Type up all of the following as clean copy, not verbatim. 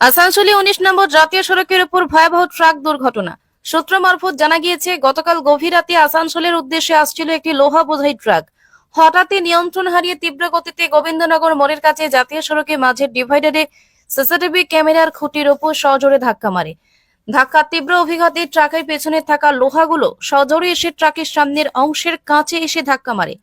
আসানসোলে ১৯ নম্বর জাতীয় সড়কের উপর ভয়াবহ ট্রাক দুর্ঘটনা। সূত্র মারফত জানা গিয়েছে, গতকাল গভীর রাতে আসানসোলের উদ্দেশ্যে আসছিল একটি লোহা বোঝাই ট্রাক। হঠাৎই নিয়ন্ত্রণ হারিয়ে তীব্র গতিতে গোবিন্দনগর মোড়ের কাছে জাতীয় সড়কের মাঝের ডিভাইডারে সিসিটিভি ক্যামেরার খুঁটির উপর সজোরে ধাক্কা মারে। ধাক্কার তীব্র অভিঘাতে ট্রাকের পেছনে থাকা লোহাগুলো সজোরে এসে ট্রাকের সামনের অংশের কাঁচে এসে ধাক্কা মারে।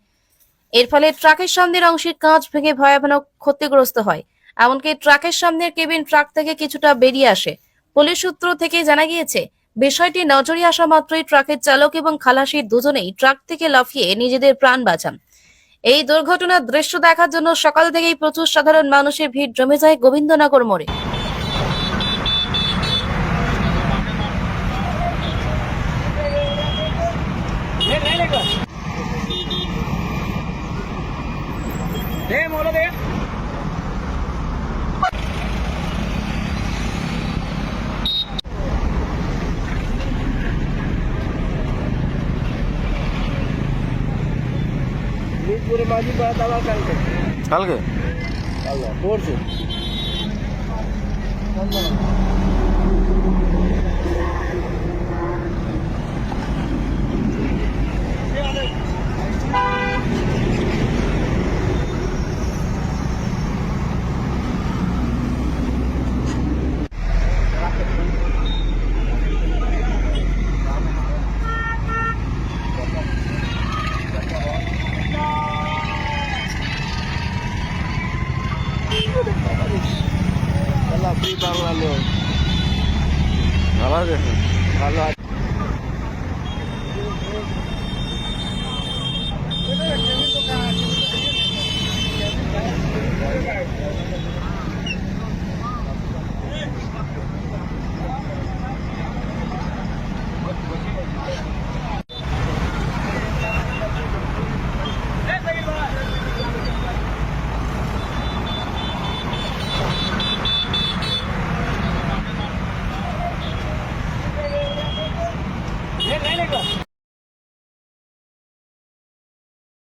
এর ফলে ট্রাকের সামনের অংশের কাঁচ ভেঙে ভয়াবহ ক্ষতিগ্রস্ত হয়। এমনকি ট্রাকের সামনের কেবিন ট্রাক থেকে কিছুটা বেরিয়ে আসে। পুলিশ সূত্র থেকে জানা গিয়েছে, বিষয়টি নজরে আসা মাত্রই ট্রাকের চালক এবং খালাসি দুজনেই ট্রাক থেকে লাফিয়ে নিজেদের প্রাণ বাঁচান। এই দুর্ঘটনার দৃশ্য দেখার জন্য সকাল থেকেই প্রচুর সাধারণ মানুষের ভিড় জমে যায় গোবিন্দনগর মোড়ে। পুরো মাঝি পাড়া দাবা কালকে কালকে আল্লাহ পড়ছে আল্লাহ কি বাংলা নিউজ ভালো আছে। ভালো আছে।